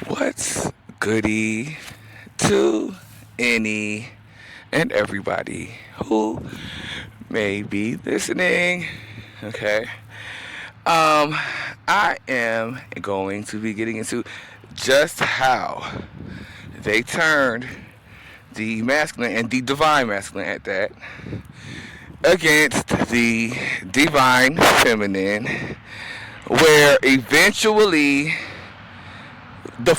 What's goody to any and everybody who may be listening? Okay. Um, I am going to be getting into just how they turned the masculine and the divine masculine at that against the divine feminine, where eventually the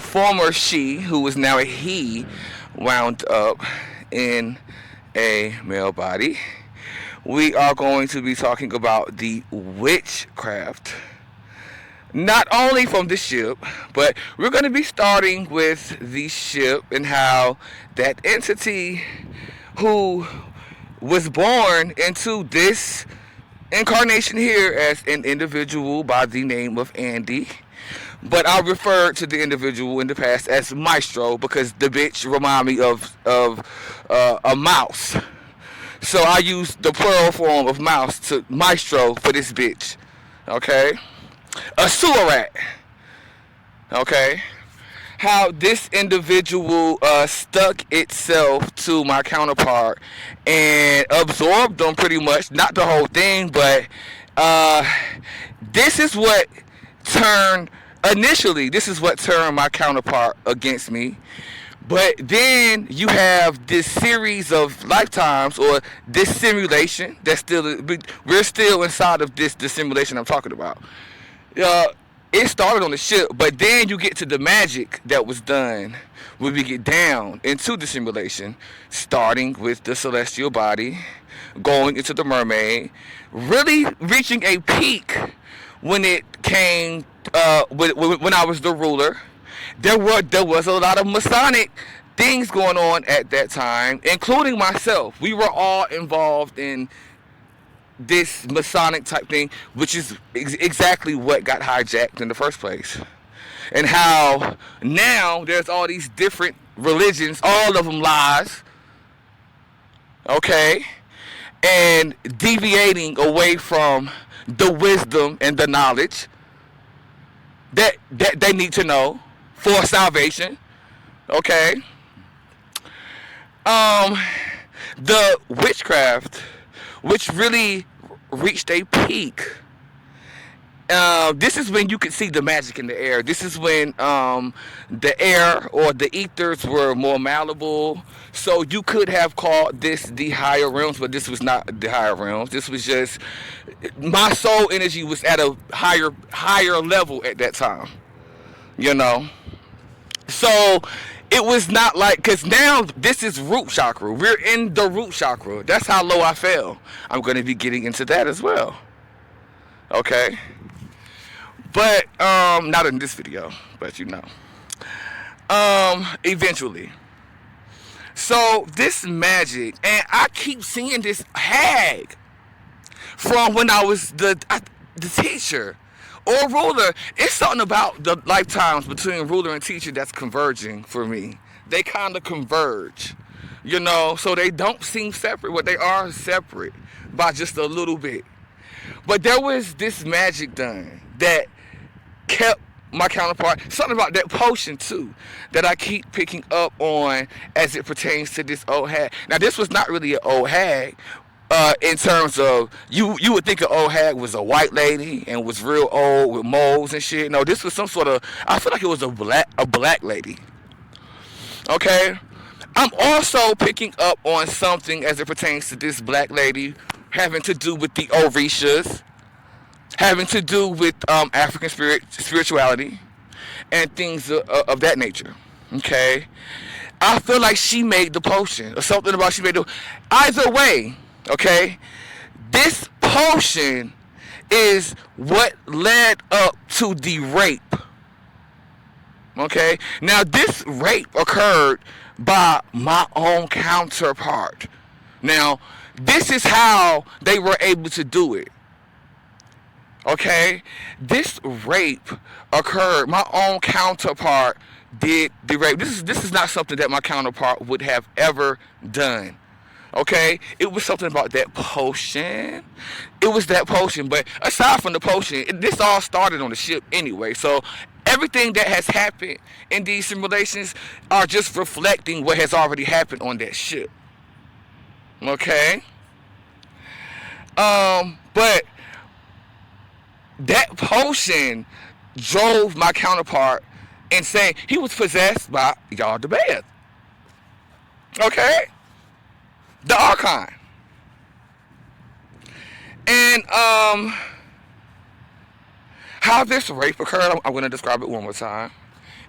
former she, who is now a he, wound up in a male body. We are going to be talking about the witchcraft, not only from the ship, but we're going to be starting with the ship and how that entity who was born into this incarnation here as an individual by the name of Andy. But I referred to the individual in the past as Maestro because the bitch remind me of a mouse. So I use the plural form of mouse to Maestro for this bitch. Okay? A sewer rat. Okay? How this individual stuck itself to my counterpart and absorbed them pretty much. Not the whole thing, but uh, this is what turned this is what turned my counterpart against me. But then you have this series of lifetimes or this simulation that's still, we're still inside of this simulation I'm talking about. Uh, it started on the ship, but then you get to the magic that was done when we get down into the simulation, starting with the celestial body, going into the mermaid, really reaching a peak when it came when I was the ruler. There was a lot of Masonic things going on at that time, including myself. We were all involved in this Masonic type thing, which is exactly what got hijacked in the first place. And how now there's all these different religions, all of them lies, okay, and deviating away from the wisdom and the knowledge that they need to know for salvation. Okay. Um, the witchcraft, which really reached a peak. This is when you could see the magic in the air. This is when the air or the ethers were more malleable. So you could have called this the higher realms, but this was not the higher realms. This was just my soul energy was at a higher level at that time. You know. So it was not like, because now this is root chakra. We're in the root chakra. That's how low I fell. I'm going to be getting into that as well. Okay. But not in this video, but you know. Eventually. So this magic, and I keep seeing this hag from when I was the teacher or ruler. It's something about the lifetimes between ruler and teacher that's converging for me. They kind of converge, you know, so they don't seem separate, but they are separate by just a little bit. But there was this magic done that kept my counterpart. Something about that potion too that I keep picking up on as it pertains to this old hag. Now this was not really an old hag. In terms of you would think an old hag was a white lady and was real old with moles and shit. No, this was some sort of, I feel like it was a black lady. Okay, I'm also picking up on something as it pertains to this black lady having to do with the Orishas, having to do with African spirituality and things of that nature. Okay, I feel like she made the potion or something about she made the. Either way, okay, this potion is what led up to the rape. Okay, now this rape occurred by my own counterpart. Now, this is how they were able to do it. Okay, this rape occurred. My own counterpart did the rape. This is not something that my counterpart would have ever done. Okay, it was something about that potion. It was that potion, but aside from the potion, this all started on the ship anyway. So Everything that has happened in these simulations are just reflecting what has already happened on that ship. Okay? But that potion drove my counterpart insane. He was possessed by Yaldabaoth. Okay? The Archon. And how this rape occurred, I'm going to describe it one more time,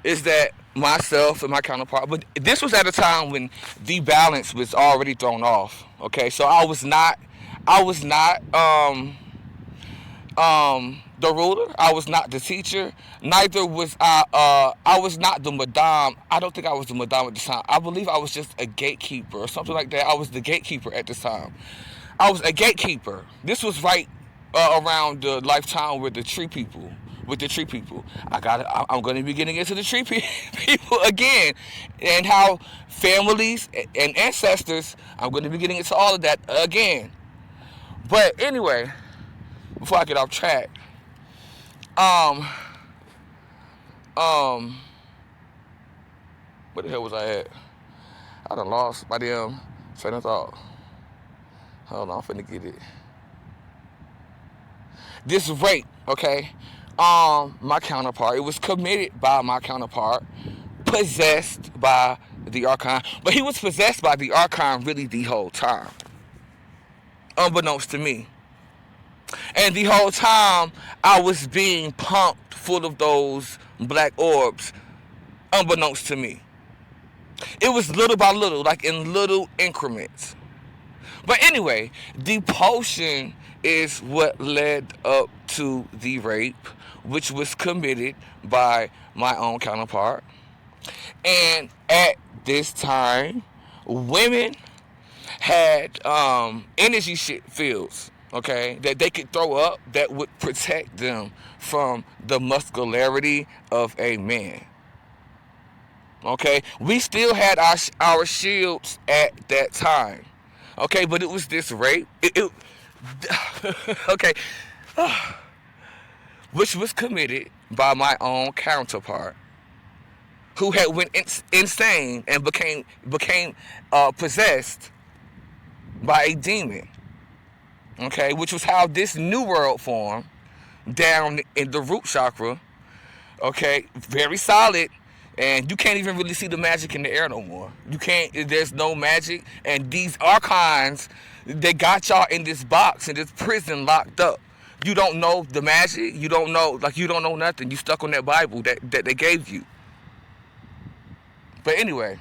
is that myself and my counterpart, but this was at a time when the balance was already thrown off. Okay, so I was not the ruler. I was not the teacher. Neither was I. I was not the madame. I don't think I was the madame at the time. I believe I was just a gatekeeper or something like that. I was the gatekeeper at the time. I was a gatekeeper. This was right around the lifetime with the tree people. I'm going to be getting into the tree people again, and how families and ancestors. I'm going to be getting into all of that again. But anyway, before I get off track, what the hell was I at? I done lost my damn train of thought. Hold on, I'm finna get it. This rape, okay? My counterpart, it was committed by my counterpart, possessed by the Archon, but he was possessed by the Archon really the whole time, unbeknownst to me. And the whole time, I was being pumped full of those black orbs, unbeknownst to me. It was little by little, like in little increments. But anyway, the potion is what led up to the rape, which was committed by my own counterpart. And at this time, women had energy fields, okay, that they could throw up that would protect them from the muscularity of a man. Okay, we still had our shields at that time. Okay, but it was this rape. Okay, which was committed by my own counterpart, who had went insane and became possessed by a demon. Okay, which was how this new world formed down in the root chakra. Okay, very solid. And you can't even really see the magic in the air no more. You can't, there's no magic. And these archons, they got y'all in this box, in this prison locked up. You don't know the magic. You don't know nothing. You stuck on that Bible that they gave you. But anyway,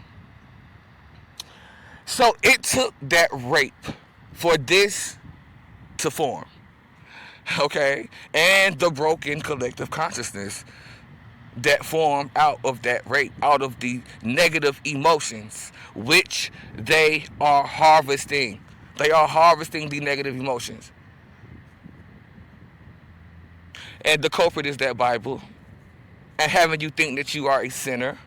so it took that rape for this to form. Okay? And the broken collective consciousness that form out of that rape, out of the negative emotions, which they are harvesting. They are harvesting the negative emotions. And the culprit is that Bible. And having you think that you are a sinner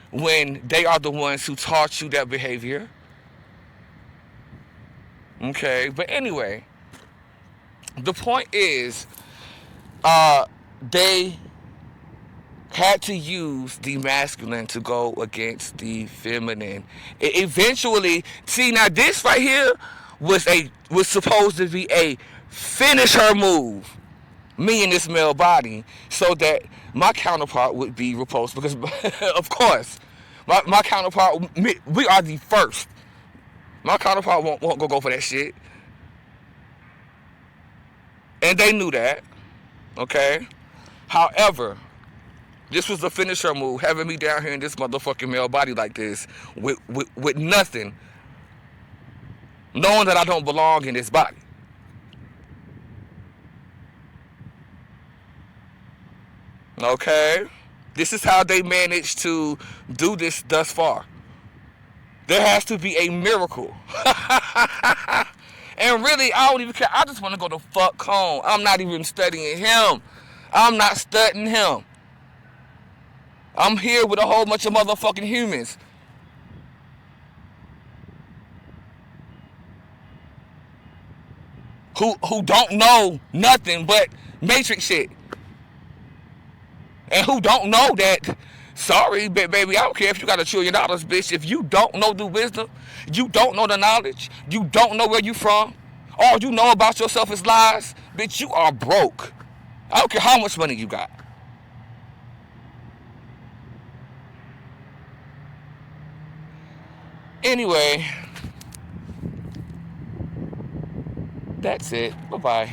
when they are the ones who taught you that behavior. Okay, but anyway, the point is, they had to use the masculine to go against the feminine. Eventually, see, now this right here was supposed to be a finish her move, me in this male body, so that my counterpart would be repulsed. Because, of course, my counterpart, we are the first. My counterpart won't go for that shit. And they knew that, okay? However, this was the finisher move, having me down here in this motherfucking male body like this, with nothing, knowing that I don't belong in this body. Okay? This is how they managed to do this thus far. There has to be a miracle. And really, I don't even care. I just want to go the fuck home. I'm not even studying him. I'm not studying him. I'm here with a whole bunch of motherfucking humans. Who don't know nothing but Matrix shit. And who don't know that, sorry, baby, I don't care if you got $1 trillion, bitch. If you don't know the wisdom, you don't know the knowledge, you don't know where you from, all you know about yourself is lies, bitch, you are broke. I don't care how much money you got. Anyway, that's it. Bye-bye.